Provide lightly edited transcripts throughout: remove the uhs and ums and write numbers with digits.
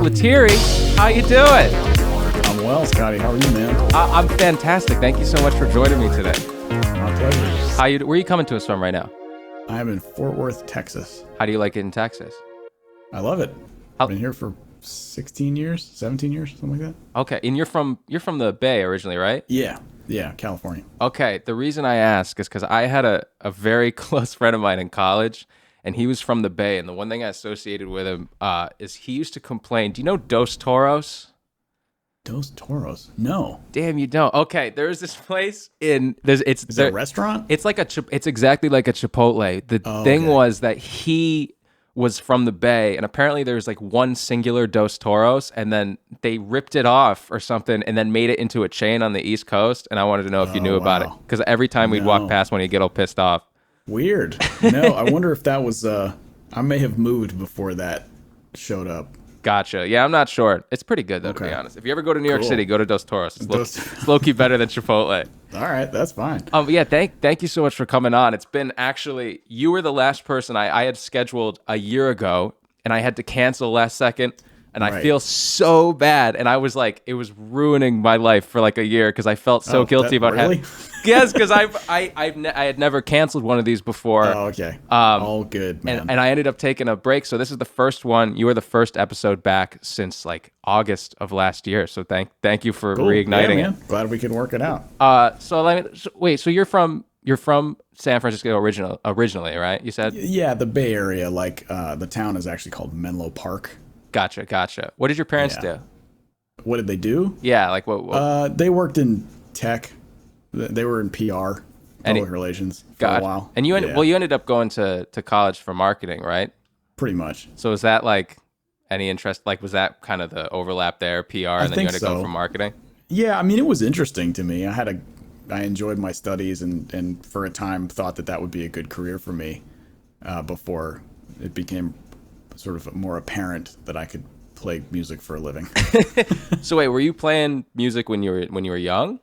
Lettieri. How you doing? I'm well, Scotty. How are you, man? I'm fantastic. Thank you so much for joining me today. My pleasure. Where are you coming to us from right now? I'm in Fort Worth, Texas. How do you like it in Texas? I love it. I've been here for 16 years, 17 years, something like that. Okay, and you're from the Bay originally, right? Yeah, California. Okay, the reason I ask is because I had a very close friend of mine in college, and he was from the Bay, and the one thing I associated with him is he used to complain. Do you know Dos Toros? Dos Toros? No. Damn, you don't. Okay, there's this place is it a restaurant? It's like it's exactly like a Chipotle. The thing was that he was from the Bay, and apparently there's like one singular Dos Toros, and then they ripped it off or something, and then made it into a chain on the East Coast. And I wanted to know if you knew about it, because every time we'd walk past one, he'd get all pissed off. Weird. No, I wonder if that was. I may have moved before that showed up. Gotcha. Yeah, I'm not sure. It's pretty good, though, to be honest. If you ever go to New York City, go to Dos Toros. It's low-key better than Chipotle. All right, that's fine. Yeah, thank you so much for coming on. It's been actually, you were the last person I had scheduled a year ago, and I had to cancel last second, and I feel so bad. And I was like, it was ruining my life for like a year because I felt so guilty about really? Yes, because I had never canceled one of these before. Oh, okay. All good, man. And I ended up taking a break. So this is the first one. You were the first episode back since like August of last year. So thank you for reigniting it. Glad we could work it out. So you're from San Francisco originally, right? You said? Yeah, the Bay Area. Like the town is actually called Menlo Park. Gotcha. What did your parents do? What did they do? Yeah, like what? They worked in tech. They were in PR, public relations for a while. And you ended up going to college for marketing, right? Pretty much. So is that like any interest? Like, was that kind of the overlap there, PR, and then you had to go for marketing? Yeah, I mean, it was interesting to me. I enjoyed my studies, and for a time thought that would be a good career for me before it became sort of more apparent that I could play music for a living. So wait, were you playing music when you were young?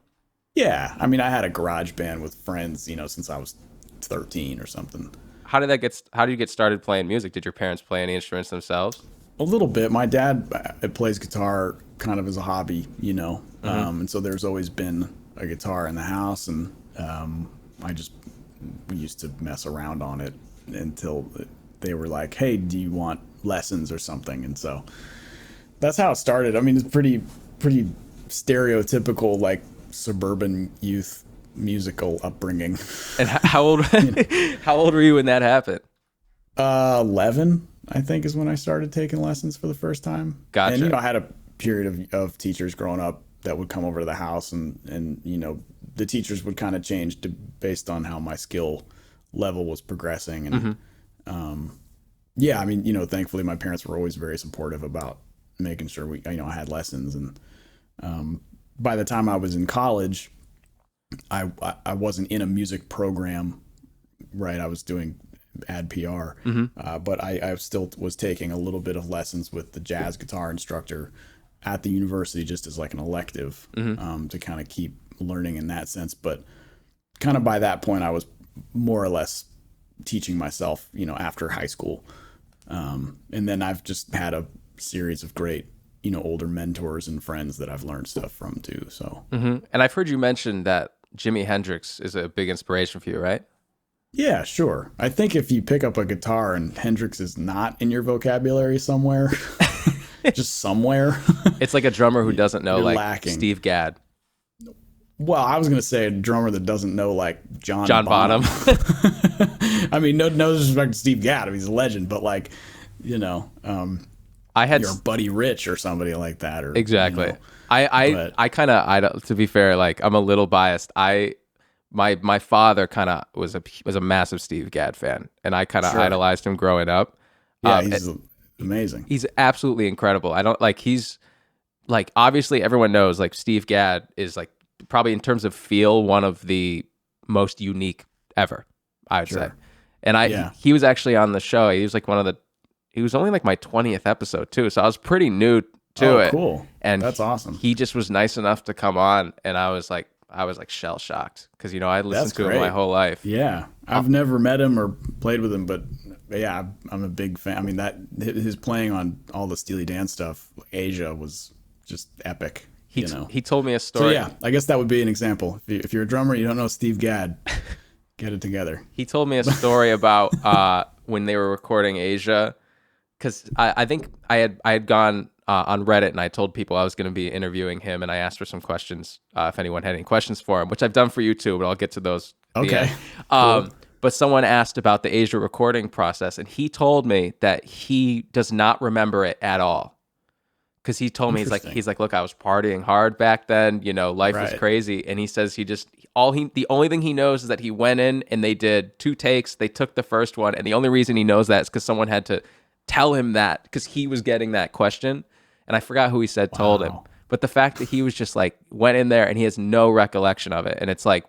Yeah, I mean, I had a garage band with friends, since I was 13 or something. How did you get started playing music? Did your parents play any instruments themselves? A little bit. My dad plays guitar kind of as a hobby, and so there's always been a guitar in the house, and we used to mess around on it until they were like, "Hey, do you want lessons or something?" And so that's how it started. I mean, it's pretty stereotypical, like suburban youth musical upbringing. And how old were you when that happened? 11, I think, is when I started taking lessons for the first time. Gotcha. And I had a period of teachers growing up that would come over to the house, and the teachers would kind of change based on how my skill level was progressing. And I mean, thankfully my parents were always very supportive about making sure I had lessons. And by the time I was in college, I wasn't in a music program, right? I was doing ad PR, but I still was taking a little bit of lessons with the jazz guitar instructor at the university, just as like an elective, to kind of keep learning in that sense. But kind of by that point, I was more or less teaching myself, after high school. And then I've just had a series of great, older mentors and friends that I've learned stuff from too. So, and I've heard you mention that Jimi Hendrix is a big inspiration for you, right? Yeah, sure. I think if you pick up a guitar and Hendrix is not in your vocabulary somewhere, just somewhere, it's like a drummer who doesn't know like lacking. Steve Gadd. Well, I was going to say a drummer that doesn't know like John Bonham. I mean, no disrespect to Steve Gadd. He's a legend, but like, I had your Buddy Rich or somebody like that. Or exactly. I kind of, to be fair, like I'm a little biased. My father kind of was a massive Steve Gadd fan, and I kind of idolized him growing up. Yeah, he's amazing. He's absolutely incredible. I don't like he's like obviously everyone knows like Steve Gadd is like probably in terms of feel one of the most unique ever, I would say. And he was actually on the show. He was like he was only like my 20th episode too, so I was pretty new to it. Cool. And that's awesome. He just was nice enough to come on, and I was like shell shocked because I listened to him my whole life. Yeah, I've never met him or played with him, but yeah, I'm a big fan. I mean, that his playing on all the Steely Dan stuff, Asia, was just epic. You know. He told me a So story. yeah, I guess that would be an example. If you're a drummer, you don't know Steve Gadd, get it together. He told me a story about when they were recording Asia, because I think I had gone on Reddit and I told people I was going to be interviewing him, and I asked for some questions if anyone had any questions for him, which I've done for you too, but I'll get to those at the Okay. end. Cool. But someone asked about the Asia recording process, and he told me that he does not remember it at all. Because he told me he's like, look, I was partying hard back then. You know, life was Right. crazy, and he says the only thing he knows is that he went in and they did 2 takes. They took the first one, and the only reason he knows that is because someone had to tell him that because he was getting that question, and I forgot who he said told him. But the fact that he was just like went in there and he has no recollection of it, and it's like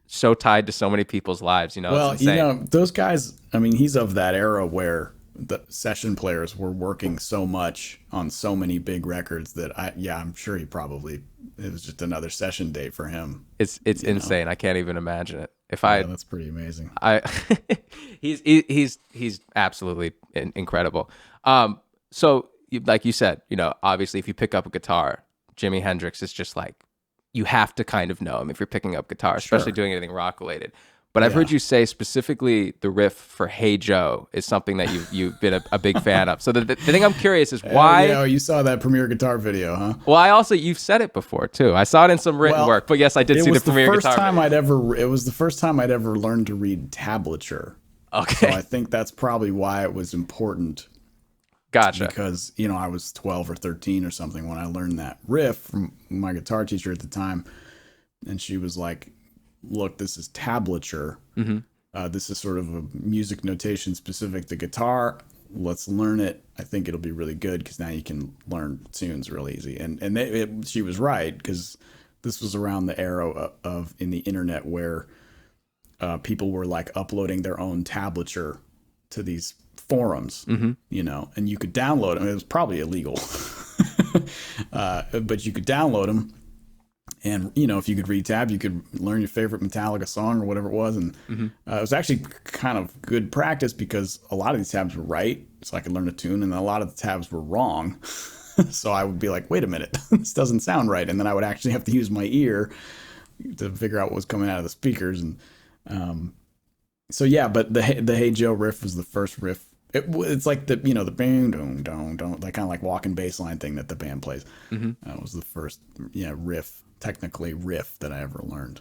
so tied to so many people's lives. You know, Well, it's insane. you know, those guys. I mean, he's of that era where the session players were working so much on so many big records that I'm sure it was just another session date for him. It's insane. I can't even imagine it. That's pretty amazing. He's absolutely incredible. So like you said, you know, obviously if you pick up a guitar, Jimi Hendrix is just like, you have to kind of know him if you're picking up guitar, especially doing anything rock related. But I've heard you say specifically the riff for Hey Joe is something that you've been a big fan of. So the thing I'm curious is why. Yeah, you saw that Premier Guitar video, huh? Well, you've said it before too. I saw it in some written work, but yes, I did see the Premier Guitar video. It was the first time I'd ever learned to read tablature. Okay. So I think that's probably why it was important. Gotcha. Because, you know, I was 12 or 13 or something when I learned that riff from my guitar teacher at the time. And she was like, look, this is tablature. Mm-hmm. This is sort of a music notation specific to guitar. Let's learn it. I think it'll be really good because now you can learn tunes real easy. And she was right, because this was around the era of in the internet where people were like uploading their own tablature to these forums, you know, and you could download them. It was probably illegal, but you could download them. And, you know, if you could read tab, you could learn your favorite Metallica song or whatever it was. And it was actually kind of good practice because a lot of these tabs were right. So I could learn a tune, and a lot of the tabs were wrong. So I would be like, wait a minute, this doesn't sound right. And then I would actually have to use my ear to figure out what was coming out of the speakers. And so, yeah, but the Hey Joe riff was the first riff. It's like the, you know, the bang, dong, dong, dong, that kind of like walking bass line thing that the band plays. That was the first, technically riff that I ever learned.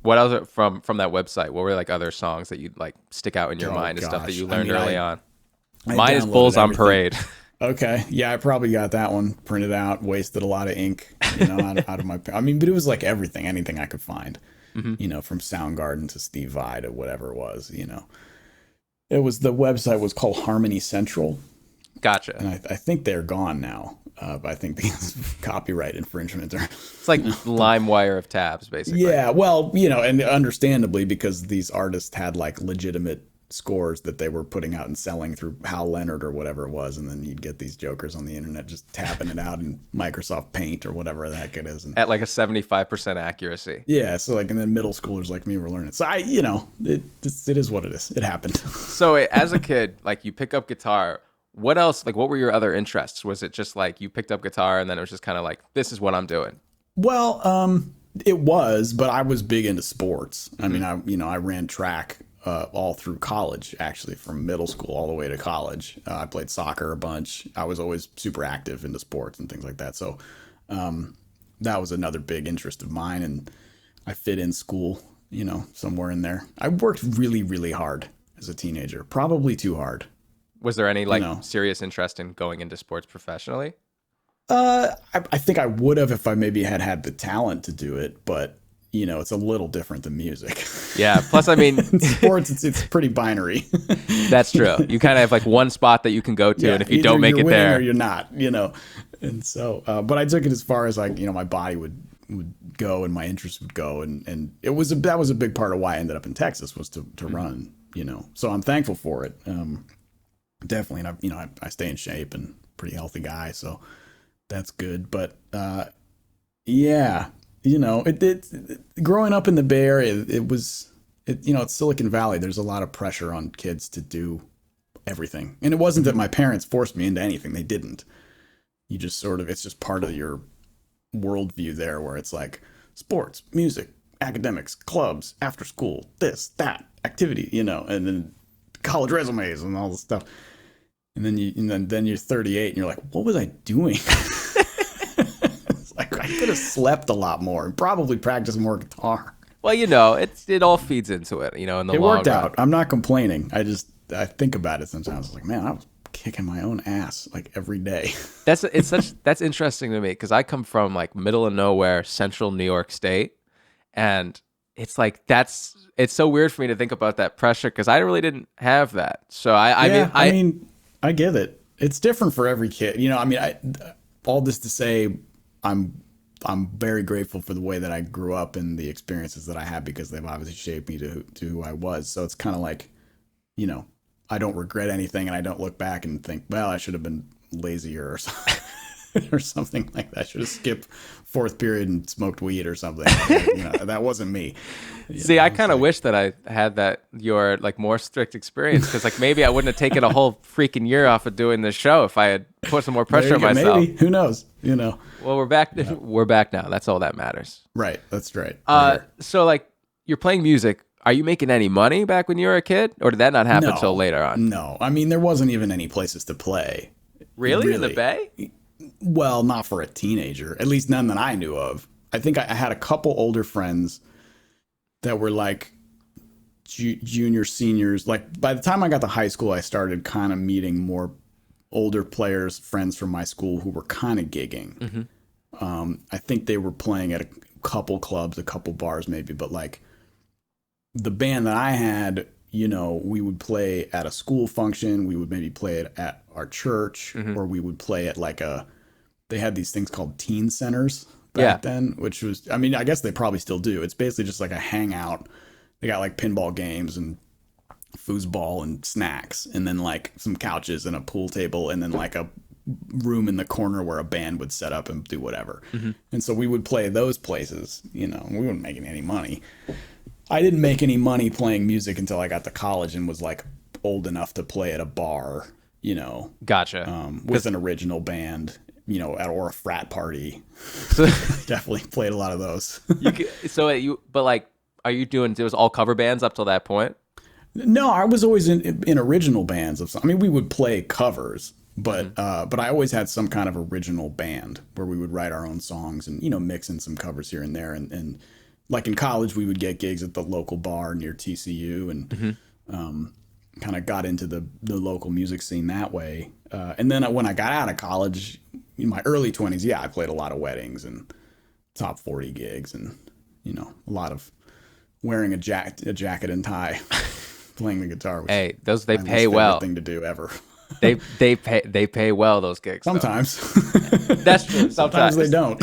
What else from that website? What were like other songs that you'd like stick out in your mind and stuff that you learned early on? Mine is Bulls on Parade. Okay. Yeah, I probably got that one printed out, wasted a lot of ink, you know, out of my, I mean, but it was like anything I could find, you know, from Soundgarden to Steve Vai to whatever it was, you know. The website was called Harmony Central. Gotcha. And I think they're gone now. But I think because of copyright infringement. It's like LimeWire of tabs, basically. Yeah, well, you know, and understandably, because these artists had like legitimate scores that they were putting out and selling through Hal Leonard or whatever it was, and then you'd get these jokers on the internet just tapping it out in Microsoft Paint or whatever the heck it is. And, at like a 75% accuracy. Yeah, so like, and then middle schoolers like me were learning. So it is what it is. It happened. So as a kid, like you pick up guitar, what else, like what were your other interests? Was it just like you picked up guitar and then it was just kind of like, this is what I'm doing? Well, it was, but I was big into sports. I mean, I ran track all through college, actually, from middle school all the way to college. I played soccer a bunch. I was always super active into sports and things like that. So that was another big interest of mine. And I fit in school, you know, somewhere in there. I worked really, really hard as a teenager, probably too hard. Was there any serious interest in going into sports professionally? I think I would have if I maybe had the talent to do it, but you know, it's a little different than music. Yeah. Plus, I mean, in sports, it's pretty binary. That's true. You kind of have like one spot that you can go to, and if you don't make it there, or you're not, you know. And so, but I took it as far as like, you know, my body would go and my interests would go, and that was a big part of why I ended up in Texas was to run, you know. So I'm thankful for it. Definitely, and I stay in shape and pretty healthy guy, so that's good. But yeah, you know, it growing up in the Bay Area, it's Silicon Valley. There's a lot of pressure on kids to do everything. And it wasn't that my parents forced me into anything. They didn't. You just sort of, it's just part of your worldview there, where it's like sports, music, academics, clubs, after school, this, that, activity, you know, and then college resumes and all this stuff. And then you're 38 and you're like, what was I doing? It's like, I could have slept a lot more and probably practiced more guitar. Well, you know, it all feeds into it, you know, in the long run. It worked out. I'm not complaining. I think about it sometimes. It's like, man, I was kicking my own ass like every day. That's interesting to me, because I come from like middle of nowhere, central New York State, and it's like it's so weird for me to think about that pressure, because I really didn't have that. So I mean, I get it. It's different for every kid, you know. I mean, all this to say, I'm very grateful for the way that I grew up and the experiences that I had, because they've obviously shaped me to who I was. So it's kind of like, you know, I don't regret anything, and I don't look back and think, well, I should have been lazier or something. Or something like that. I should have skipped fourth period and smoked weed or something. You know, that wasn't me. See, I kind of wish that I had your like more strict experience, because like maybe I wouldn't have taken a whole freaking year off of doing this show if I had put some more pressure on myself. Maybe. Who knows? You know. Well, we're back. Yeah. We're back now. That's all that matters. Right. That's right. So like, you're playing music. Are you making any money back when you were a kid, or did that not happen until later on? No. I mean, there wasn't even any places to play. Really? In the Bay? Well, not for a teenager, at least none that I knew of. I think I had a couple older friends that were like junior, seniors. Like by the time I got to high school, I started kind of meeting more older players, friends from my school who were kind of gigging. Mm-hmm. I think they were playing at a couple clubs, a couple bars maybe, but like the band that I had, you know, we would play at a school function. We would maybe play it at our church, mm-hmm. or we would play at like they had these things called teen centers back then, which was, I mean, I guess they probably still do. It's basically just like a hangout. They got like pinball games and foosball and snacks, and then like some couches and a pool table, and then like a room in the corner where a band would set up and do whatever. Mm-hmm. And so we would play those places, you know, we weren't making any money. I didn't make any money playing music until I got to college and was like old enough to play at a bar, you know. Gotcha. With an original band, you know, or a frat party. So, definitely played a lot of those. But like, are you doing? It was all cover bands up till that point? No, I was always in original bands of some. I mean, we would play covers, but mm-hmm. I always had some kind of original band where we would write our own songs and, you know, mix in some covers here and there, and like in college, we would get gigs at the local bar near TCU, and mm-hmm. Kind of got into the local music scene that way. And then when I got out of college, in my early 20s, I played a lot of weddings and top 40 gigs, and, you know, a lot of wearing a jacket and tie, playing the guitar. Hey, they pay well. Thing to do ever. they pay well, those gigs. Sometimes. That's true. Sometimes they don't.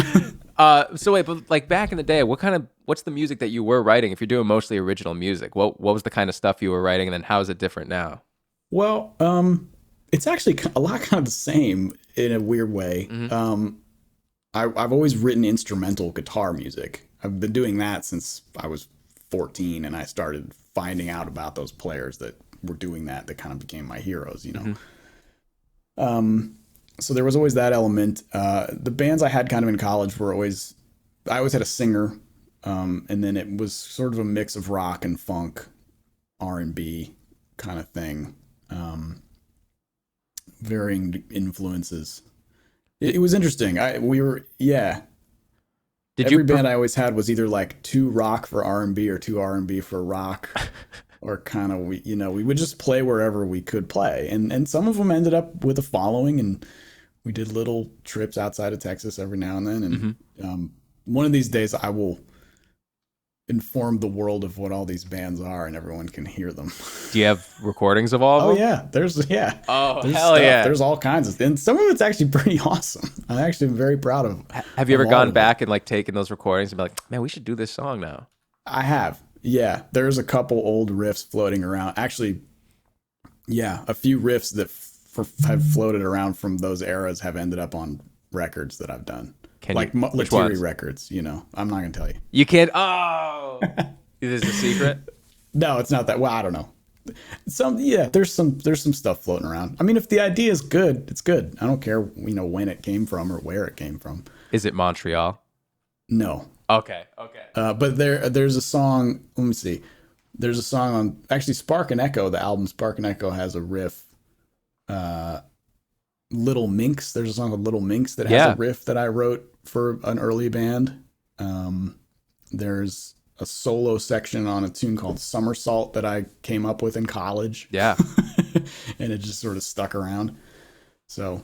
So wait, but like back in the day, what's the music that you were writing? If you're doing mostly original music, what was the kind of stuff you were writing, and then how is it different now? Well, it's actually a lot kind of the same in a weird way. Mm-hmm. I've always written instrumental guitar music. I've been doing that since I was 14, and I started finding out about those players that were doing that kind of became my heroes, you know. Mm-hmm. So there was always that element. The bands I had kind of in college I always had a singer, and then it was sort of a mix of rock and funk, R&B kind of thing, varying influences. It was interesting. Every band I always had was either like too rock for R&B or too R&B for rock. Or kind of, we would just play wherever we could play. And some of them ended up with a following, and we did little trips outside of Texas every now and then. And mm-hmm. One of these days I will inform the world of what all these bands are, and everyone can hear them. Do you have recordings of all of them? Oh, yeah. There's hell stuff. Yeah. There's all kinds of, and some of it's actually pretty awesome. I actually am very proud of. Have you ever gone back and like taken those recordings and be like, man, we should do this song now? I have. Yeah, there's a couple old riffs floating around. Actually, a few riffs that have floated around from those eras have ended up on records that I've done. Lettieri records, you know. I'm not going to tell you. You can't? Oh! Is this a secret? No, it's not that. Well, I don't know. there's some stuff floating around. I mean, if the idea is good, it's good. I don't care, when it came from or where it came from. Is it Montreal? No. Okay. But there's a song. Let me see. There's a song on actually Spark and Echo. The album Spark and Echo has a riff. Little Minx. There's a song called Little Minx that has a riff that I wrote for an early band. There's a solo section on a tune called Somersault that I came up with in college. Yeah. And it just sort of stuck around. So,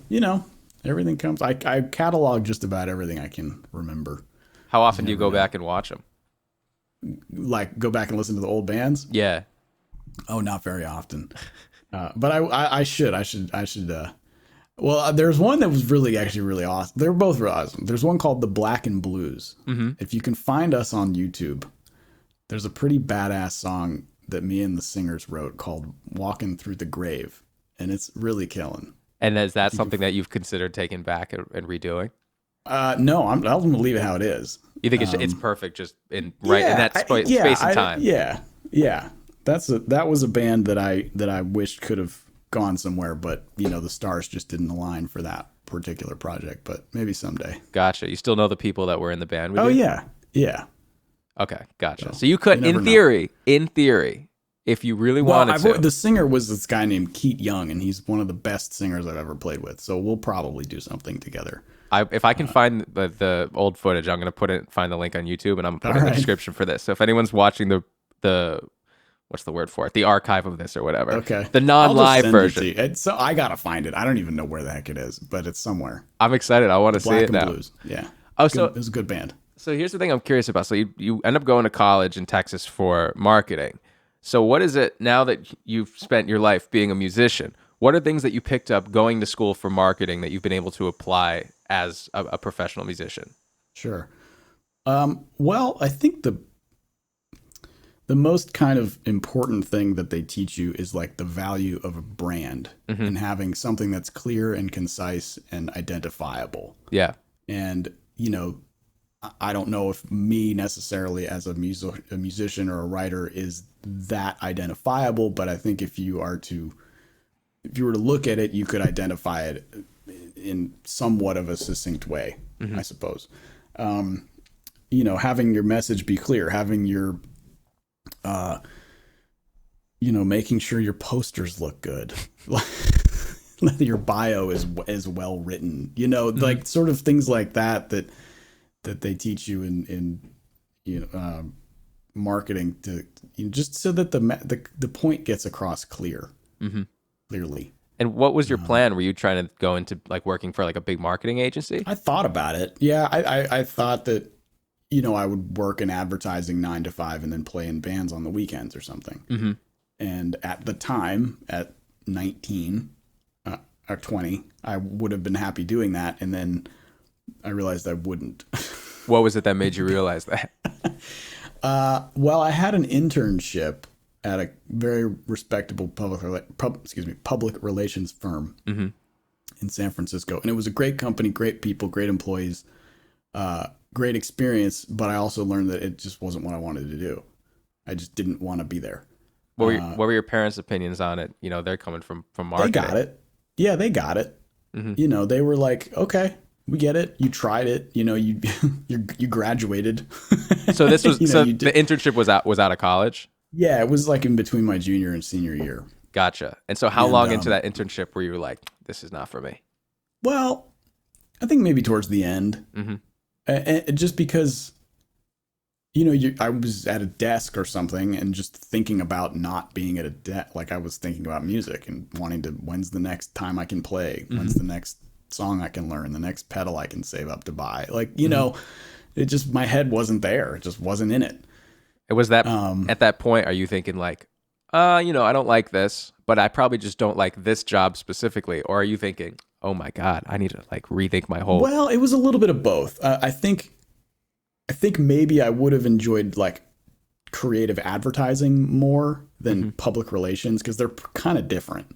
everything comes. I catalog just about everything I can remember. How often do you go back and watch them? Like go back and listen to the old bands? Yeah. Oh, not very often. But I should. Well, there's one that was really awesome. They're both really awesome. There's one called The Black and Blues. Mm-hmm. If you can find us on YouTube, there's a pretty badass song that me and the singers wrote called Walking Through the Grave. And it's really killing. And is that something that you've considered taking back and redoing? No, I'm going to leave it how it is. You think it's perfect just in that space and time? Yeah. That was a band that I wished could have gone somewhere, but the stars just didn't align for that particular project. But maybe someday. Gotcha. You still know the people that were in the band with you? Oh yeah. Okay, gotcha. So you could, in theory, if you really wanted to. The singer was this guy named Keith Young, and he's one of the best singers I've ever played with. So we'll probably do something together. If I can find the old footage, I'm going to find the link on YouTube, and I'm going to put it in the description for this. So if anyone's watching the what's the word for it? The archive of this or whatever. Okay. The non-live version. So I got to find it. I don't even know where the heck it is, but it's somewhere. I'm excited. I want to see it now. Black and Blues. Yeah. Oh, it was a good band. So here's the thing I'm curious about. So you end up going to college in Texas for marketing. So what is it now that you've spent your life being a musician? What are things that you picked up going to school for marketing that you've been able to apply as a professional musician? Sure. Well, I think the most kind of important thing that they teach you is like the value of a brand and having something that's clear and concise and identifiable. Yeah. And, I don't know if me necessarily as a musician or a writer is that identifiable, but I think if you were to look at it, you could identify it in somewhat of a succinct way, I suppose. Having your message be clear, having your, making sure your posters look good, your bio is well written, like sort of things like that they teach you in marketing to just so that the point gets across clearly. And what was your plan? Were you trying to go into like working for like a big marketing agency? I thought about it. Yeah, I thought that I would work in advertising 9 to 5 and then play in bands on the weekends or something. Mm-hmm. And at the time, at 19 or 20, I would have been happy doing that. And then I realized I wouldn't. What was it that made you realize that? Well, I had an internship at a very respectable public relations firm in San Francisco. And it was a great company, great people, great employees, great experience. But I also learned that it just wasn't what I wanted to do. I just didn't want to be there. What were your parents' opinions on it? They're coming from marketing. They got it. Yeah, they got it. Mm-hmm. They were like, okay, we get it. You tried it. You graduated. So this was the internship was out of college. Yeah, it was like in between my junior and senior year. Gotcha. And so how long into that internship were you like, this is not for me? Well, I think maybe towards the end. Mm-hmm. And just because, I was at a desk or something and just thinking about not being at a desk. Like I was thinking about music and wanting to, when's the next time I can play? Mm-hmm. When's the next song I can learn? The next pedal I can save up to buy? Like, it just, my head wasn't there. It just wasn't in it. It was that at that point, are you thinking like, I don't like this, but I probably just don't like this job specifically? Or are you thinking, oh my God, I need to like rethink my whole... Well, it was a little bit of both. I think maybe I would have enjoyed like creative advertising more than public relations because they're kind of different.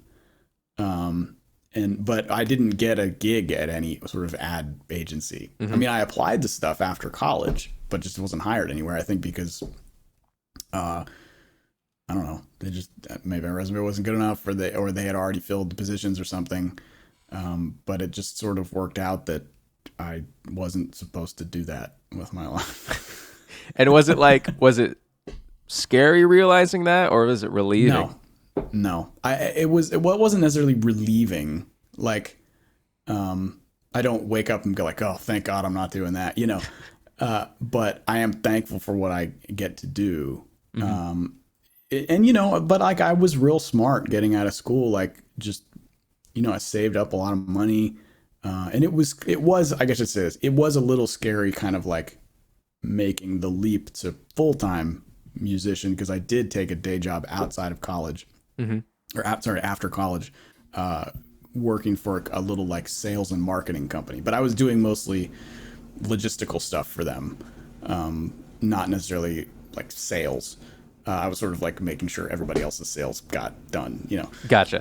But I didn't get a gig at any sort of ad agency. I mean, I applied to stuff after college, but just wasn't hired anywhere. I think because I don't know. They just maybe my resume wasn't good enough, or they had already filled the positions or something. But it just sort of worked out that I wasn't supposed to do that with my life. And was it scary realizing that, or was it relieving? No. It wasn't necessarily relieving. Like, I don't wake up and go like, oh, thank God I'm not doing that, but I am thankful for what I get to do. Mm-hmm. And but like I was real smart getting out of school, like just, I saved up a lot of money. And it was, I guess I should say this, it was a little scary kind of like making the leap to full-time musician, because I did take a day job outside of college, or after college, working for a little like sales and marketing company, but I was doing mostly logistical stuff for them, not necessarily like sales. I was sort of like making sure everybody else's sales got done, Gotcha.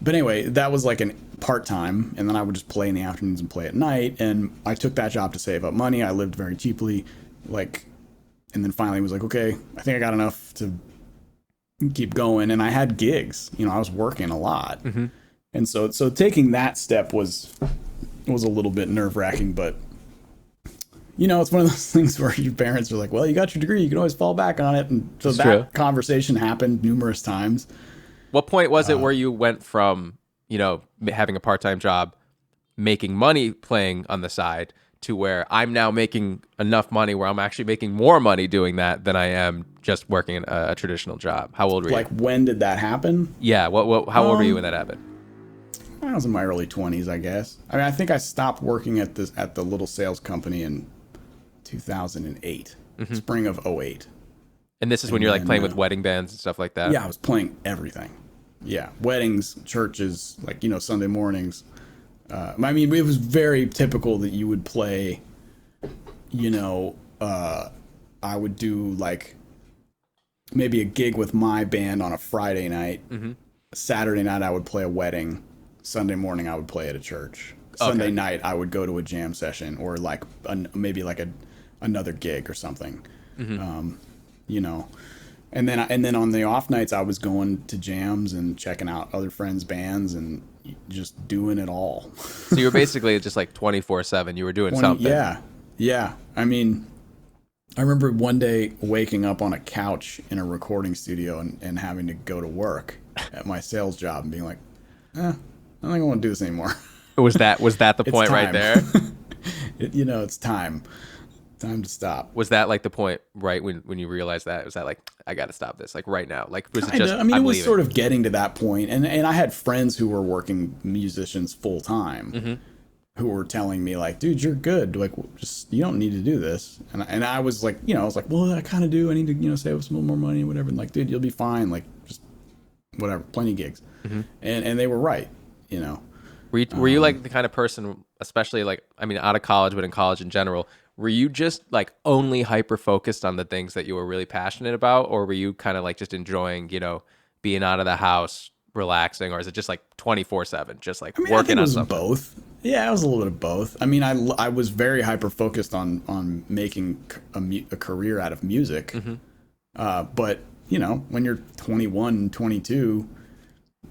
But anyway, that was like an part-time, and then I would just play in the afternoons and play at night. And I took that job to save up money. I lived very cheaply, and then finally was like, okay, I think I got enough to keep going. And I had gigs, I was working a lot. Mm-hmm. And so taking that step was a little bit nerve-wracking, but it's one of those things where your parents are like, well, you got your degree, you can always fall back on it. And so that conversation happened numerous times. What point was it where you went from, having a part-time job, making money playing on the side, to where I'm now making enough money where I'm actually making more money doing that than I am just working a traditional job? How old were you? Like, when did that happen? Yeah. How old were you when that happened? I was in my early 20s, I guess. I mean, I think I stopped working at the little sales company in 2008, spring of 08. And this is when you're like playing with wedding bands and stuff like that? Yeah, I was playing everything. Yeah, weddings, churches, like, Sunday mornings. I mean, it was very typical that you would play, I would do like maybe a gig with my band on a Friday night. Mm-hmm. Saturday night, I would play a wedding. Sunday morning, I would play at a church. Sunday night, I would go to a jam session, or like maybe like another gig or something. Mm-hmm. And then on the off nights, I was going to jams and checking out other friends' bands and just doing it all. So you were basically just like 24/7. You were doing something. Yeah. I mean, I remember one day waking up on a couch in a recording studio and having to go to work at my sales job and being like, I don't think I want to do this anymore. Was that the point right there? It's time to stop. Was that like the point right when you realized that? Was that like, I got to stop this, like right now? Like, was it Kinda. just, I mean, I'm it was leaving? sort of getting to that point, and I had friends who were working musicians full time, who were telling me like, dude, you're good. Like, just, you don't need to do this. And I was like, well, I kind of do. I need to, save up some more money or whatever. And like, dude, you'll be fine. Like, just whatever, plenty of gigs. Mm-hmm. And they were right, Were you like the kind of person, especially like, I mean, out of college, but in college in general, were you just like only hyper focused on the things that you were really passionate about? Or were you kind of like just enjoying, being out of the house, relaxing? Or is it just like 24/7, just like working on something? Both. Yeah, it was a little bit of both. I mean, I was very hyper focused on making a career out of music. Mm-hmm. But, when you're 21, 22,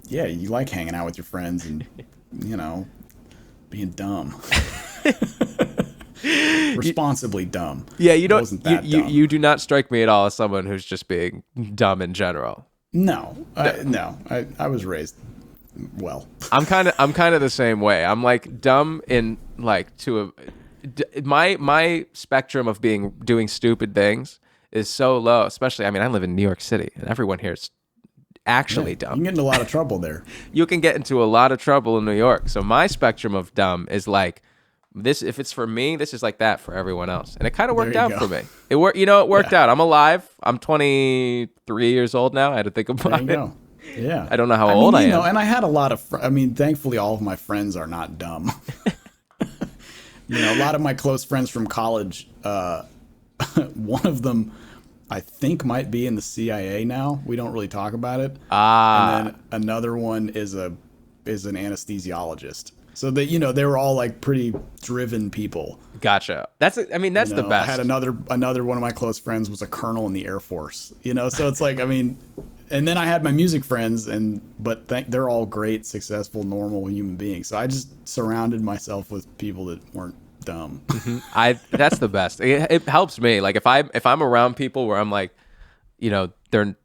yeah, you like hanging out with your friends and, being dumb. Responsibly dumb. Yeah, you do not strike me at all as someone who's just being dumb in general. No. I was raised well. I'm kind of the same way. I'm like dumb in like my spectrum of doing stupid things is so low. Especially, I mean, I live in New York City, and everyone here is actually dumb. You can get into a lot of trouble there. You can get into a lot of trouble in New York. So my spectrum of dumb is like this. If it's for me, this is like that for everyone else, and it kind of worked out for me. It worked. It worked out. I'm alive. I'm 23 years old now. I had to think about it. Go. Yeah. I don't know how old I am. And I had a lot of, thankfully all of my friends are not dumb. A lot of my close friends from college, one of them I think might be in the CIA now. We don't really talk about it. And then another one is an anesthesiologist. So they were all like pretty driven people. Gotcha. That's the best. I had another one of my close friends was a colonel in the Air Force. So it's like, and then I had my music friends, but they're all great, successful, normal human beings. So I just surrounded myself with people that weren't dumb. That's the best. It helps me. Like if I'm around people where I'm like, they're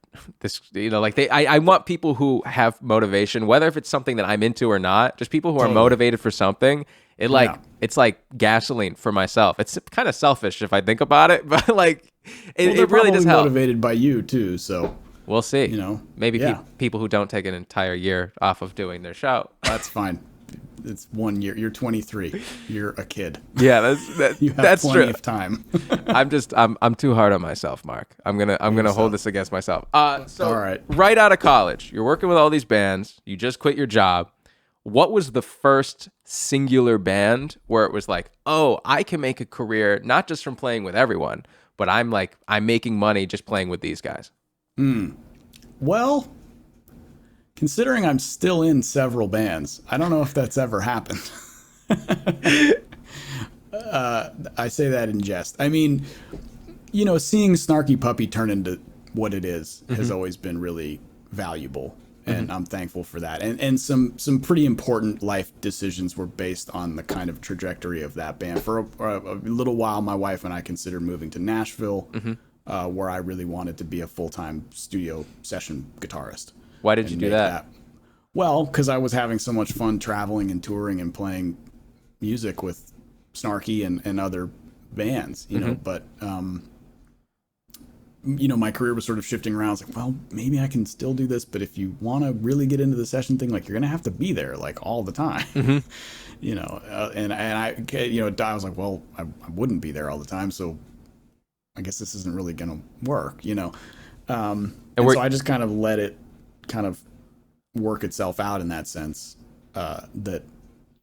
this, like I want people who have motivation, whether if it's something that I'm into or not, just people who are motivated for something. It's like gasoline for myself. It's kind of selfish if I think about it, but like it really does help. Motivated by you too, so we'll see. Maybe people who don't take an entire year off of doing their show. That's fine. It's 1 year. You're 23. You're a kid. Yeah, that's plenty true. of time. I'm too hard on myself, Mark. I'm gonna hold this against myself. So all right. Right out of college, you're working with all these bands. You just quit your job. What was the first singular band where it was like, oh, I can make a career not just from playing with everyone, but I'm making money just playing with these guys? Well, considering I'm still in several bands, I don't know if that's ever happened. I say that in jest. I mean, seeing Snarky Puppy turn into what it is has always been really valuable. And I'm thankful for that. And some pretty important life decisions were based on the kind of trajectory of that band. For a little while, my wife and I considered moving to Nashville, where I really wanted to be a full-time studio session guitarist. Why did you do that? Well, because I was having so much fun traveling and touring and playing music with Snarky and other bands, but my career was sort of shifting around. I was like, well, maybe I can still do this, but if you want to really get into the session thing, like you're gonna have to be there like all the time, and I was like, well, I wouldn't be there all the time, so I guess this isn't really gonna work, and so I just kind of let it kind of work itself out in that sense, that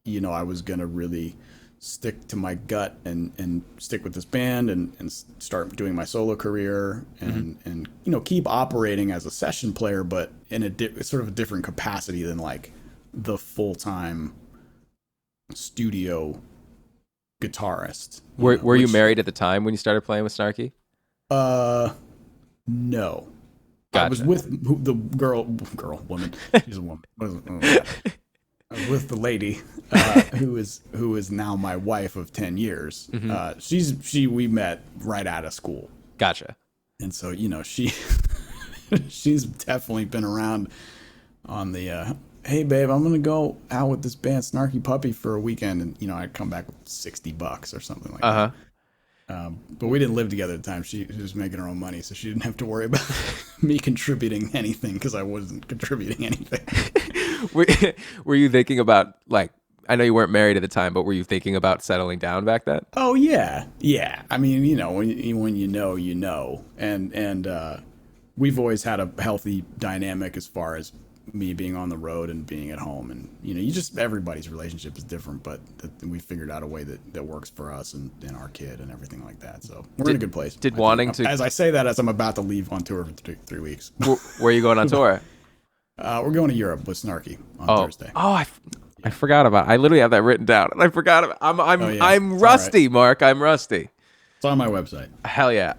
I was gonna really stick to my gut and stick with this band and start doing my solo career and keep operating as a session player, but in a sort of a different capacity than like the full-time studio guitarist. Were you married at the time when you started playing with Snarky? No. Gotcha. I was with the woman. She's a woman. I was with the lady who is now my wife of 10 years. We met right out of school. Gotcha. And so, she's definitely been around on the, hey babe, I'm going to go out with this band Snarky Puppy for a weekend. And, I'd come back with $60 or something like that. But we didn't live together at the time. She was making her own money, so she didn't have to worry about me contributing anything because I wasn't contributing anything. Were you thinking about, like, I know you weren't married at the time, but were you thinking about settling down back then? Oh yeah. I mean, when you know, and we've always had a healthy dynamic as far as me being on the road and being at home, and everybody's relationship is different, but we figured out a way that works for us and our kid and everything like that. So we're in a good place. As I say that, as I'm about to leave on tour for 3 weeks. Where are you going on tour? We're going to Europe with Snarky on Thursday. Oh, I forgot about it. I literally have that written down. I forgot about it. I'm rusty, right. Mark. I'm rusty. It's on my website. Hell yeah.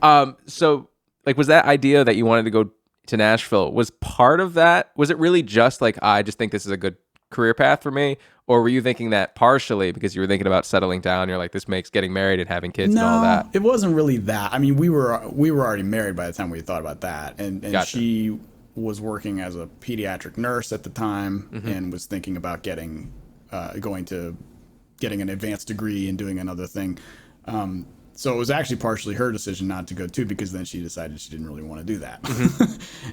So, like, was that idea that you wanted to go to Nashville, was part of that? Was it really just like, I just think this is a good career path for me? Or were you thinking that partially because you were thinking about settling down? You're like, this makes getting married and having kids and all that. It wasn't really that. I mean, we were already married by the time we thought about that. And Gotcha. She was working as a pediatric nurse at the time and was thinking about getting an advanced degree and doing another thing. So it was actually partially her decision not to go too, because then she decided she didn't really want to do that.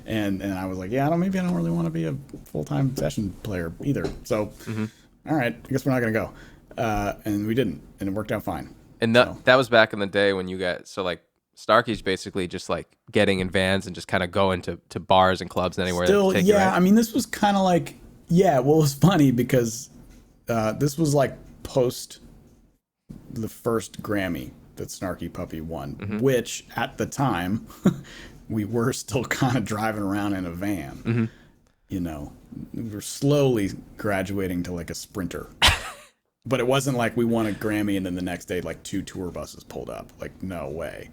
and I was like, maybe I don't really want to be a full-time session player either. So, all right, I guess we're not going to go. And we didn't, and it worked out fine. And that was back in the day when you got, so like Snarky's basically just like getting in vans and just kind of going to bars and clubs and anywhere. Still, take you, right? I mean, this was kind of like, well, it was funny because this was like post the first Grammy that Snarky Puppy won, which at the time we were still kind of driving around in a van. We were slowly graduating to like a Sprinter. But it wasn't like we won a Grammy and then the next day like 2 tour buses pulled up. Like, no way.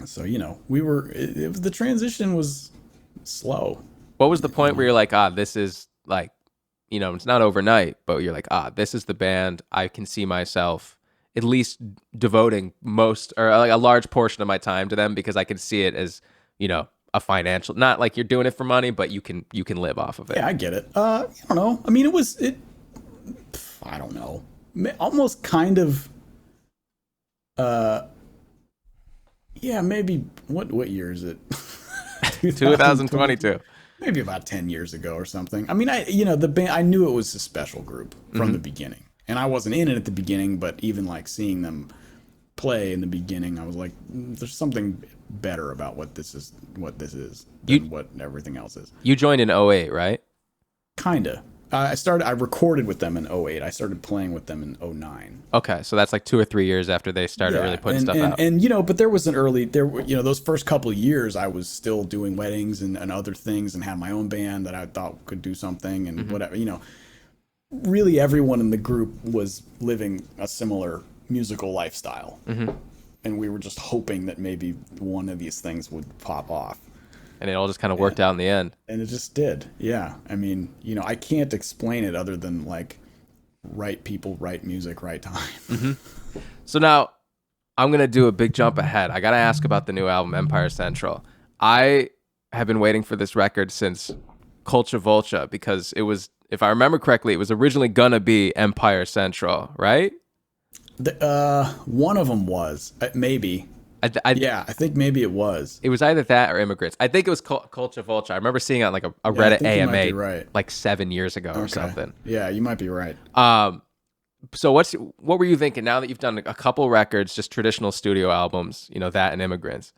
So, the transition was slow. What was the point where you're like, this is like, it's not overnight, but you're like, this is the band I can see myself at least devoting most or like a large portion of my time to them because I can see it as, a financial, not like you're doing it for money, but you can live off of it. Yeah, I get it. I don't know. I mean, I don't know. Almost kind of, yeah, maybe, what year is it? 2022. Maybe about 10 years ago or something. I mean, the band, I knew it was a special group from the beginning. And I wasn't in it at the beginning, but even like seeing them play in the beginning, I was like, there's something better about what this is than what everything else is. You joined in 08, right? Kinda. I recorded with them in 08. I started playing with them in 09. Okay, so that's like 2 or 3 years after they started really putting stuff out. And but there was those first couple of years I was still doing weddings and other things and had my own band that I thought could do something and whatever, really everyone in the group was living a similar musical lifestyle. And we were just hoping that maybe one of these things would pop off. And it all just kind of worked out in the end. And it just did. Yeah. I mean, I can't explain it other than like right people, right music, right time. So now I'm going to do a big jump ahead. I got to ask about the new album, Empire Central. I have been waiting for this record since Culture Vulture because it was, if I remember correctly, it was originally going to be Empire Central, right? One of them was, maybe. I think maybe it was. It was either that or Immigrants. I think it was Culture Vulture. I remember seeing it on like a Reddit AMA like 7 years ago or something. Yeah, you might be right. So what were you thinking now that you've done a couple records, just traditional studio albums, that and Immigrants?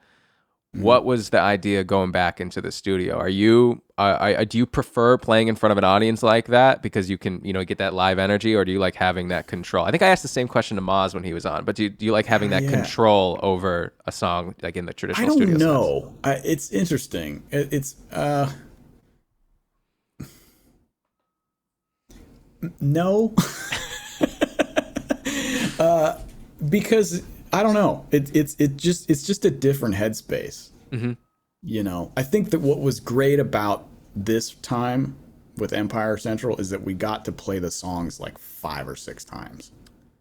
What was the idea going back into the studio? Do you prefer playing in front of an audience like that because you can, get that live energy, or do you like having that control? I think I asked the same question to Maz when he was on, but do you like having that control over a song like in the traditional studio? I don't know. It's interesting. It's no, because I don't know. It's just a different headspace. I think that what was great about this time with Empire Central is that we got to play the songs like 5 or 6 times.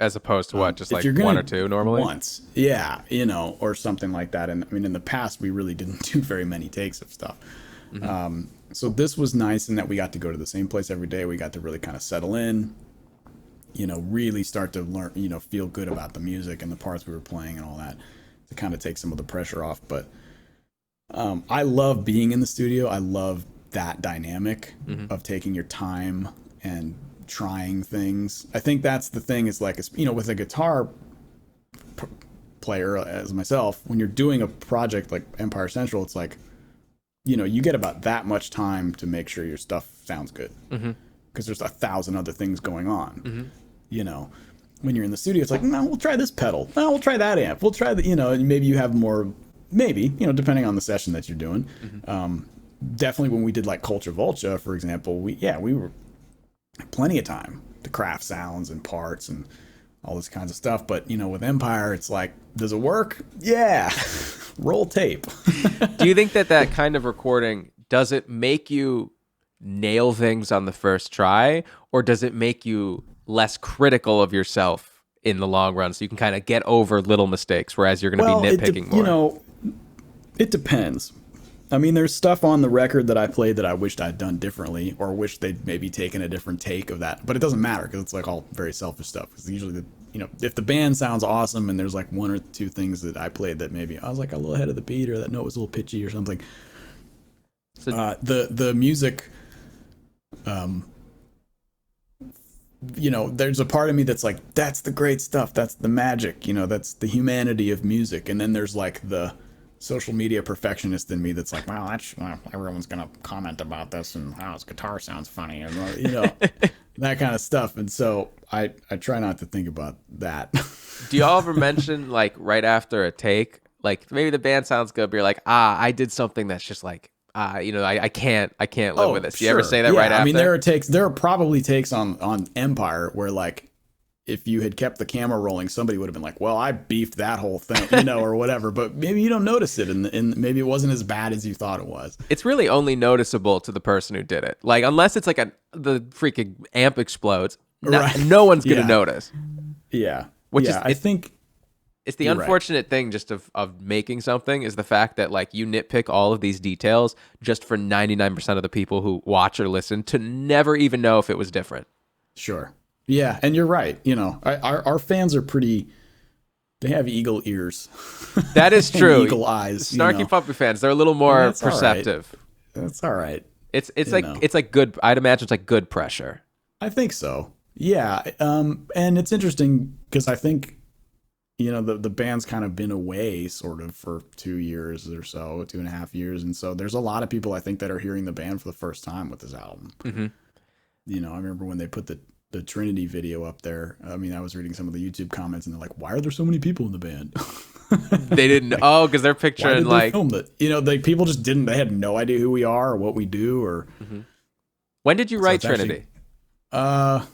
As opposed to just like 1 or 2 normally? Once. Yeah, or something like that. And I mean, in the past, we really didn't do very many takes of stuff. So this was nice in that we got to go to the same place every day. We got to really kind of settle in, really start to learn, feel good about the music and the parts we were playing and all that to kind of take some of the pressure off. But I love being in the studio. I love that dynamic of taking your time and trying things. I think that's the thing is like, with a guitar player as myself, when you're doing a project like Empire Central, it's like, you get about that much time to make sure your stuff sounds good because there's 1,000 other things going on. When you're in the studio, it's like, no, we'll try this pedal. No, we'll try that amp. We'll try the, and maybe you have more, depending on the session that you're doing. Definitely when we did like Culture Vulture, for example, we were plenty of time to craft sounds and parts and all this kinds of stuff. But, with Empire, it's like, does it work? Yeah. Roll tape. Do you think that kind of recording, does it make you nail things on the first try, or does it make you less critical of yourself in the long run so you can kind of get over little mistakes, whereas you're going to be nitpicking more? It depends. I mean, there's stuff on the record that I played that I wished I'd done differently, or wished they'd maybe taken a different take of that. But it doesn't matter because it's like all very selfish stuff. Because usually, if the band sounds awesome and there's like 1 or 2 things that I played that maybe I was like a little ahead of the beat, or that note was a little pitchy or something. So the music, there's a part of me that's like, that's the great stuff. That's the magic. That's the humanity of music. And then there's like the social media perfectionist in me that's like, well, everyone's gonna comment about this and how his guitar sounds funny, and that kind of stuff. And so I try not to think about that. Do y'all ever mention like right after a take, like maybe the band sounds good, but you're like, I did something that's just like, I can't live with this. Do you ever say that right after? I mean, there are probably takes on Empire where like if you had kept the camera rolling, somebody would have been like, well, I beefed that whole thing, or whatever. But maybe you don't notice it, and maybe it wasn't as bad as you thought it was. It's really only noticeable to the person who did it. Like, unless it's like the freaking amp explodes, no one's going to notice. Yeah. Which is, I think it's the unfortunate thing just of making something is the fact that like you nitpick all of these details just for 99% of the people who watch or listen to never even know if it was different. Sure. Yeah, and you're right. Our fans are pretty. They have eagle ears. That is true. Eagle eyes. Snarky Puppy fans, they're a little more perceptive. All right. That's all right. It's like good. I'd imagine it's like good pressure. I think so. Yeah. And it's interesting because I think, the band's kind of been away sort of for 2 years or so, 2.5 years, and so there's a lot of people I think that are hearing the band for the first time with this album. Mm-hmm. I remember when they put the Trinity video up there. I mean, I was reading some of the YouTube comments and they're like, why are there so many people in the band? They didn't know because they're picturing like film that. People just didn't. They had no idea who we are or what we do. Or When did you write Trinity? I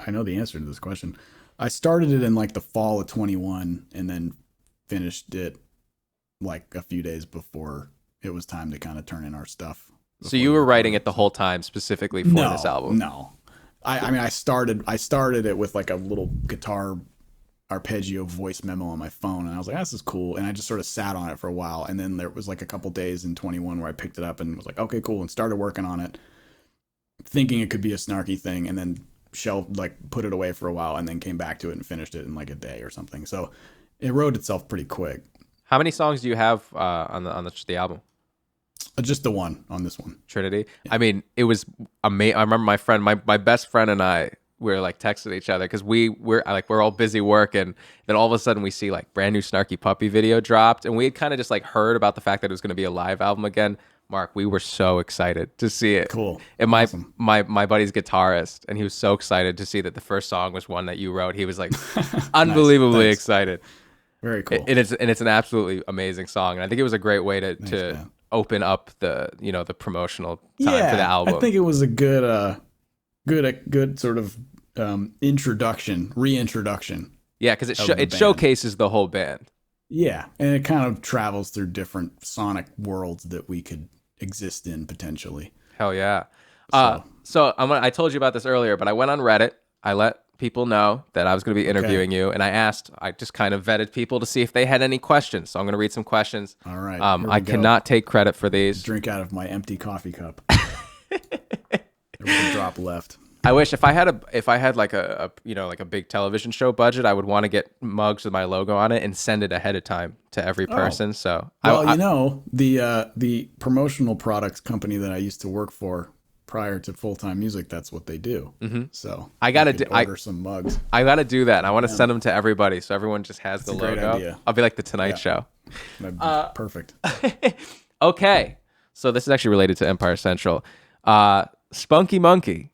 know the answer to this question. I started it in like the fall of 21 and then finished it like a few days before it was time to kind of turn in our stuff. So you were writing it the whole time specifically for this album? No. I mean, I started it with like a little guitar arpeggio voice memo on my phone, and I was like, this is cool. And I just sort of sat on it for a while. And then there was like a couple days in 21 where I picked it up and was like, okay, cool. And started working on it, thinking it could be a Snarky thing, and then put it away for a while, and then came back to it and finished it in like a day or something. So it wrote itself pretty quick. How many songs do you have on the album? Just the one on this one. Trinity. Yeah. I mean, it was amazing. I remember my friend, my best friend and I, we were like texting each other because we're all busy working. Then all of a sudden we see like brand new Snarky Puppy video dropped, and we had kind of just like heard about the fact that it was going to be a live album again. Mark, we were so excited to see it. Cool. And my buddy's guitarist, and he was so excited to see that the first song was one that you wrote. He was like unbelievably excited. Very cool. And it's an absolutely amazing song. And I think it was a great way to open up the promotional time for the album. I think it was a good sort of reintroduction. Yeah, because it showcases the whole band. Yeah, and it kind of travels through different sonic worlds that we could exist in potentially. Hell yeah. So I told you about this earlier, but I went on Reddit. I let people know that I was going to be interviewing you, and I just kind of vetted people to see if they had any questions. So I'm going to read some questions. All right. I cannot take credit for these. Drink out of my empty coffee cup. There was a drop left. I wish if I had like a big television show budget, I would want to get mugs with my logo on it and send it ahead of time to every person. So the promotional products company that I used to work for prior to Full-Time Music, that's what they do. Mm-hmm. So I gotta order some mugs. I gotta do that. And I want to send them to everybody so everyone just has the logo. Great idea. I'll be like the Tonight Show. That'd be perfect. Okay, so this is actually related to Empire Central. Spunky Monkey.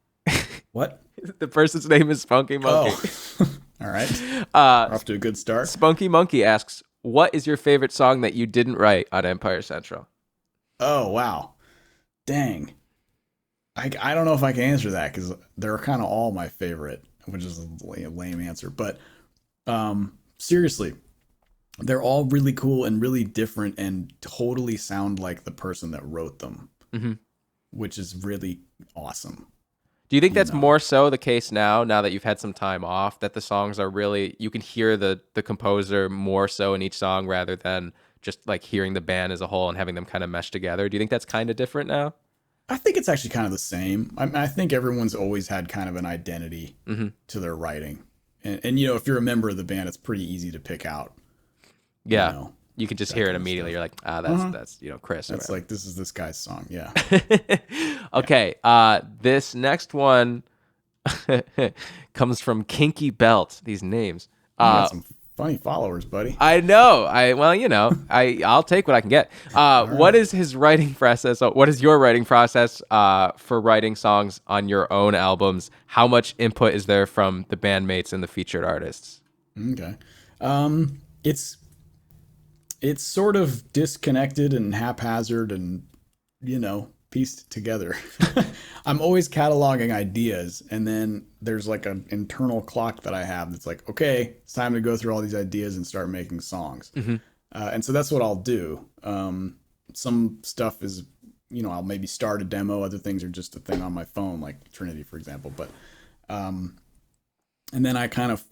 What? The person's name is Spunky Monkey. Oh. All right. Off to a good start. Spunky Monkey asks, what is your favorite song that you didn't write on Empire Central? Oh, wow. Dang. I don't know if I can answer that because they're kind of all my favorite, which is a lame answer. But seriously, they're all really cool and really different and totally sound like the person that wrote them, which is really awesome. Do you think that's more so the case now that you've had some time off, that the songs are really, you can hear the composer more so in each song rather than just like hearing the band as a whole and having them kind of mesh together? Do you think that's kind of different now? I think it's actually kind of the same. I think everyone's always had kind of an identity to their writing. And if you're a member of the band, it's pretty easy to pick out. Yeah. You can just hear it immediately. You're like, that's Chris. That's like, this is this guy's song. Yeah. Okay. This next one comes from Kinky Belt. These names. You got some funny followers, buddy. I know. I'll take what I can get. What is his writing process? What is your writing process for writing songs on your own albums? How much input is there from the bandmates and the featured artists? Okay. It's sort of disconnected and haphazard, and pieced together. I'm always cataloging ideas, and then there's like an internal clock that I have that's like, okay, it's time to go through all these ideas and start making songs. And so that's what I'll do. Some stuff is, I'll maybe start a demo. Other things are just a thing on my phone, like Trinity, for example. But and then I kind of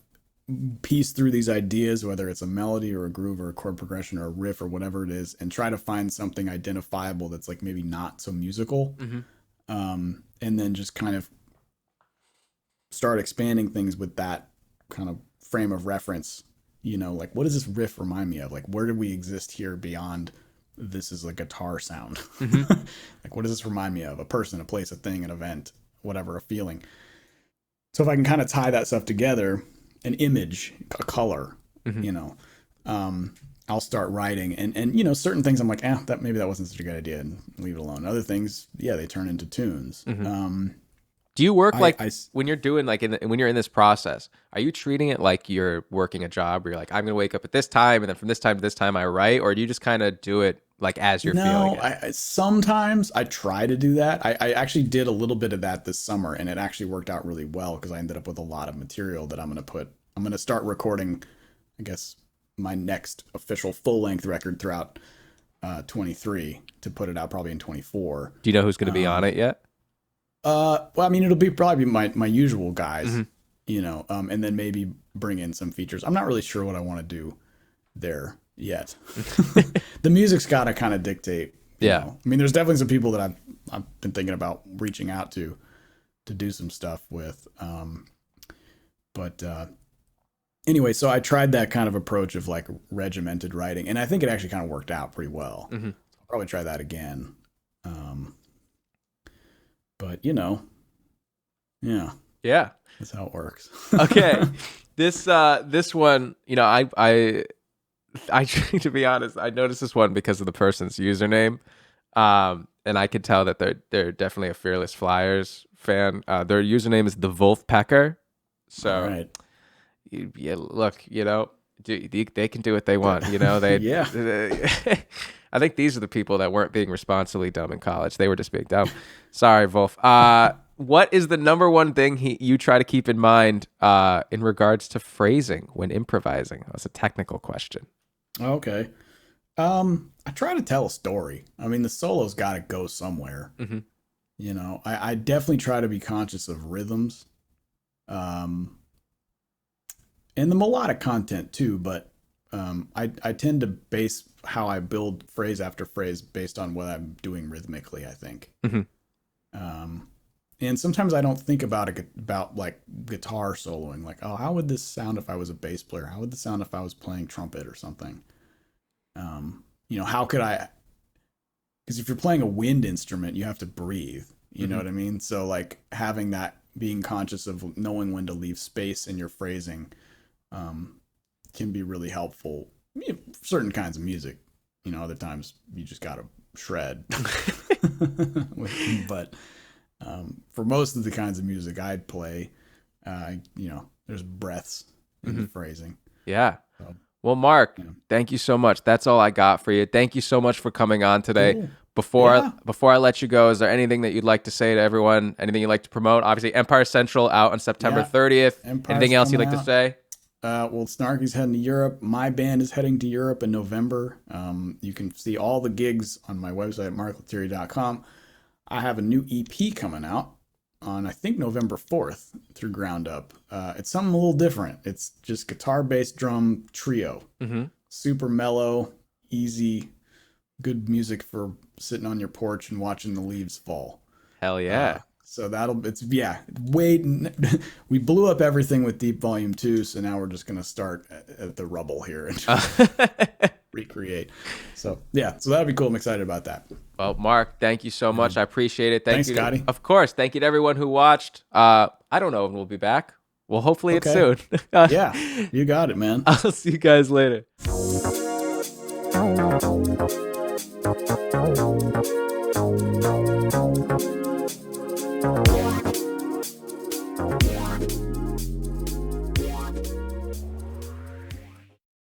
piece through these ideas, whether it's a melody or a groove or a chord progression or a riff or whatever it is, and try to find something identifiable that's like maybe not so musical. And then just kind of start expanding things with that kind of frame of reference. Like, what does this riff remind me of? Like, where do we exist here beyond this is a guitar sound? Like, what does this remind me of? A person, a place, a thing, an event, whatever, a feeling. So if I can kind of tie that stuff together, an image, a color, I'll start writing, and certain things I'm like, maybe that wasn't such a good idea, and leave it alone. Other things, they turn into tunes. Do you work when you're doing when you're in this process, are you treating it like you're working a job where you're like, I'm going to wake up at this time, and then from this time to this time I write, or do you just kind of do it like as you're feeling it? Sometimes I try to do that. I actually did a little bit of that this summer, and it actually worked out really well because I ended up with a lot of material that I'm going to start recording, I guess, my next official full-length record throughout 23 to put it out probably in 24. Do you know who's going to be on it yet? Well, I mean, it'll probably be my usual guys, and then maybe bring in some features. I'm not really sure what I want to do there yet. The music's got to kind of dictate. I mean, there's definitely some people that I've been thinking about reaching out to do some stuff with. But anyway, so I tried that kind of approach of like regimented writing, and I think it actually kind of worked out pretty well. I'll probably try that again. But that's how it works. Okay, this one, I to be honest, I noticed this one because of the person's username, and I could tell that they're definitely a Fearless Flyers fan. Their username is the Wolfpecker. So, right. Look, they can do what they want. I think these are the people that weren't being responsibly dumb in college. They were just being dumb. Sorry, Wolf. What is the number one thing you try to keep in mind in regards to phrasing when improvising? That's a technical question. Okay. I try to tell a story. I mean, the solo's got to go somewhere. I definitely try to be conscious of rhythms, and the melodic content too. But I tend to base how I build phrase after phrase based on what I'm doing rhythmically, I think. And sometimes I don't think about like guitar soloing, like, oh, how would this sound if I was a bass player? How would this sound if I was playing trumpet or something? How could I, because if you're playing a wind instrument, you have to breathe, you know what I mean? So like having that, being conscious of knowing when to leave space in your phrasing, can be really helpful. Certain kinds of music, other times you just gotta shred. But for most of the kinds of music I play, there's breaths in the phrasing. Yeah. So, well, Mark, thank you so much. That's all I got for you. Thank you so much for coming on today. Cool. Before I let you go, is there anything that you'd like to say to everyone? Anything you'd like to promote? Obviously, Empire Central out on September 30th. Empire's anything else you'd like to say? Well, Snarky's heading to Europe. My band is heading to Europe in November. You can see all the gigs on my website at marklettieri.com. I have a new EP coming out on, I think, November 4th through Ground Up. It's something a little different. It's just guitar, bass, drum trio. Super mellow, easy, good music for sitting on your porch and watching the leaves fall. Hell yeah. So we blew up everything with Deep Volume 2, so now we're just going to start at the rubble here and recreate. So that'd be cool. I'm excited about that. Well, Mark, thank you so much. I appreciate it. Thanks, Scotty. Of course. Thank you to everyone who watched. I don't know when we'll be back. Well, hopefully it's soon. Yeah, you got it, man. I'll see you guys later.